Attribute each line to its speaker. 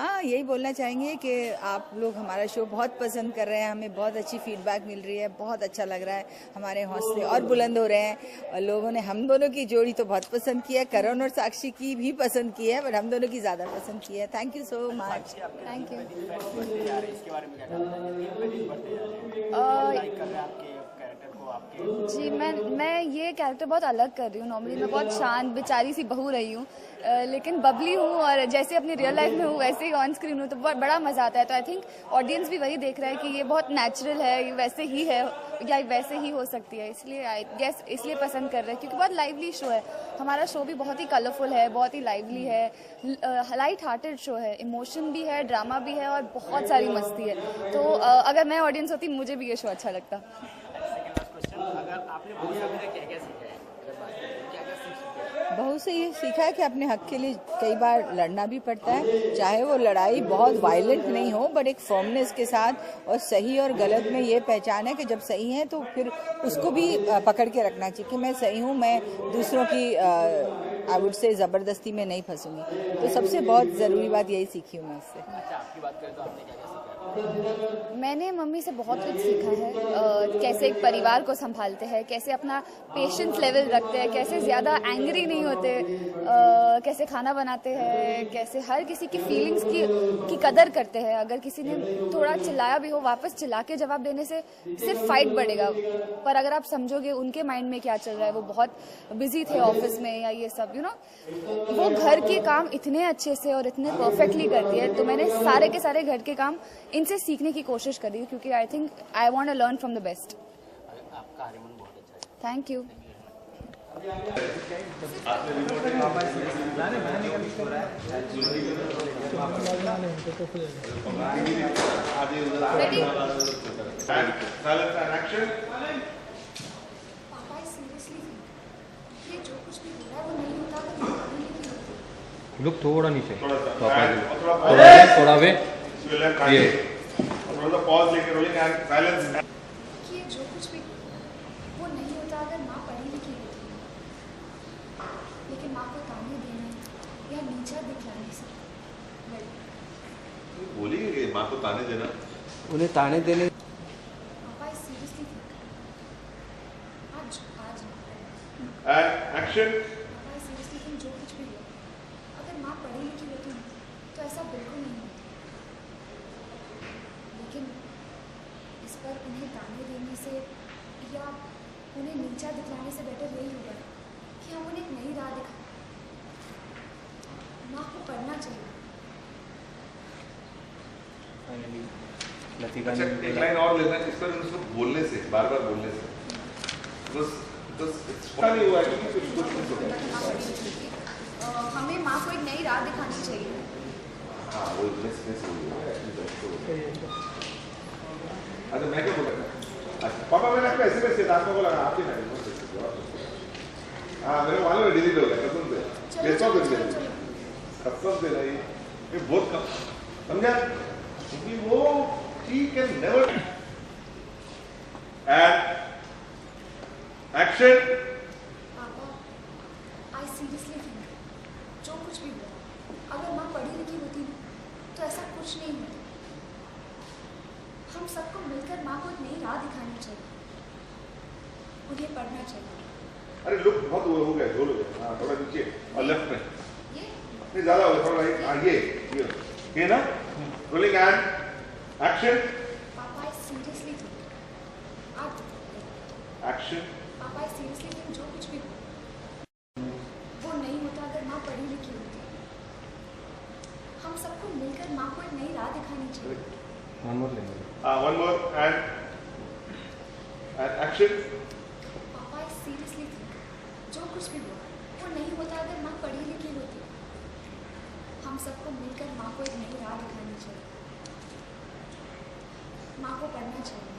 Speaker 1: हाँ, यही बोलना चाहेंगे कि आप लोग हमारा शो बहुत पसंद कर रहे हैं, हमें बहुत अच्छी फीडबैक मिल रही है, बहुत अच्छा लग रहा है, हमारे हौसले और बुलंद हो रहे हैं। और लोगों ने हम दोनों की जोड़ी तो बहुत पसंद की है, करण और साक्षी की भी पसंद की है, बट हम दोनों की ज़्यादा पसंद की है। Thank you so much.
Speaker 2: Thank you. जी मैं ये कैरेक्टर बहुत अलग कर रही हूँ। नॉर्मली मैं बहुत शांत बेचारी सी बहू रही हूँ, लेकिन बबली हूँ और जैसे अपनी रियल लाइफ में हूँ वैसे ही ऑन स्क्रीन हूँ, तो बहुत बड़ा मजा आता है। तो आई थिंक ऑडियंस भी वही देख रहा है कि ये बहुत नेचुरल है, ये वैसे ही है या वैसे ही हो सकती है, इसलिए आई गेस इसलिए पसंद कर रहे हैं क्योंकि बहुत लाइवली शो है। हमारा शो भी बहुत ही कलरफुल है, बहुत ही लाइवली है, लाइट हार्टेड शो है, इमोशन भी है, ड्रामा भी है और बहुत सारी मस्ती है। तो अगर मैं ऑडियंस होती मुझे भी ये शो अच्छा लगता।
Speaker 1: बहू से ये सीखा है कि अपने हक के लिए कई बार लड़ना भी पड़ता है, चाहे वो लड़ाई बहुत वायलेंट नहीं हो, बट एक फर्मनेस के साथ। और सही और गलत में ये पहचान है कि जब सही है तो फिर उसको भी पकड़ के रखना चाहिए कि मैं सही हूँ, मैं दूसरों की आई वुड से ज़बरदस्ती में नहीं फंसूंगी। तो सबसे बहुत ज़रूरी बात यही सीखी हूँ मैं इससे।
Speaker 3: अच्छा, आपकी बात करें तो आपने क्या सीखा?
Speaker 2: मैंने मम्मी से बहुत कुछ सीखा है, कैसे एक परिवार को संभालते हैं, कैसे अपना पेशेंस लेवल रखते हैं, कैसे ज़्यादा एंग्री नहीं होते, कैसे खाना बनाते हैं, कैसे हर किसी की फीलिंग्स की कदर करते हैं। अगर किसी ने थोड़ा चिल्लाया भी हो, वापस चिल्ला के जवाब देने से सिर्फ फाइट बढ़ेगा, पर अगर आप समझोगे उनके माइंड में क्या चल रहा है, वो बहुत बिजी थे ऑफिस में या ये सब वो घर के काम इतने अच्छे से और इतने परफेक्टली करती है। तो मैंने सारे के सारे घर के काम इनसे सीखने की कोशिश करी है क्योंकि I think I want to learn from the best.
Speaker 3: आपका हनीमून बहुत अच्छा है।
Speaker 2: Thank you.
Speaker 4: लुक थोड़ा नीचे, थोड़ा वे ये
Speaker 5: थोड़ा पॉज लेके रोलिंग एंड साइलेंस।
Speaker 6: कि जो कुछ भी वो नहीं होता अगर माँ पढ़ी लिखी होती, लेकिन माँ को ताने देने या नीचा दिखलाने से
Speaker 5: बोली कि माँ को ताने देना,
Speaker 4: उन्हें ताने देने।
Speaker 6: पापा सीरियसली आज आज
Speaker 5: एंड एक्शन।
Speaker 6: पापा सीरियसली थिंक जो कुछ भी हो अगर माँ पढ़ी लिखी होती तो ऐसा बिल्कुल नहीं होता, लेकिन इस पर उन्हें ताने देने से या उन्हें नीचा दिखलाने से बेटर यही होगा कि हम उन्हें एक नई राह दिखाएं। माँ को पढ़ना चाहिए।
Speaker 5: अच्छा, एक लाइन और लेना है इस पर, उसको बोलने से, बार बार बोलने से नहीं हुआ है कि
Speaker 6: हमें माँ को एक नई राह दिखानी चाहिए।
Speaker 5: हाँ, वो मिस हुई है। अच्छा, मैं क्या बोला? अच्छा पापा, मैंने आपको ऐसे किया था, आपको बोला आपके नहीं। हाँ, मेरे मालूम है डिलीट हो गया, कसम से कसम से नहीं, ये बहुत कम समझा, क्योंकि वो he can never and action।
Speaker 6: पापा आई सीरियसली थिंक जो कुछ भी हो अगर माँ पढ़ी लिखी होती तो ऐसा कुछ नहीं होता। हम सबको मिलकर माँ को एक नई राह दिखानी चाहिए, उन्हें पढ़ना चाहिए।
Speaker 5: अरे लुक बहुत हो गया, झोल हो गया। हाँ, थोड़ा नीचे और लेफ्ट में
Speaker 6: ये
Speaker 5: नहीं ज्यादा हो गया, थोड़ा राइट। हाँ, ये ना रोलिंग एंड एक्शन।
Speaker 6: पापा आई सीरियसली थिंक आज
Speaker 5: एक्शन।
Speaker 6: पापा आई सीरियसली थिंक जो कुछ भी हो वो नहीं होता अगर माँ पढ़ी लिखी होती। हम सबको मिलकर माँ को एक नई राह दिखानी चाहिए।
Speaker 4: वन मोर लेंगे।
Speaker 5: One more and action.
Speaker 6: पापा आई सीरियसली थिंक जो कुछ भी हो वो नहीं होता अगर माँ पढ़ी लिखी होती। हम सबको मिलकर माँ को एक नई राह दिखानी चाहिए। माँ को पढ़ना चाहिए।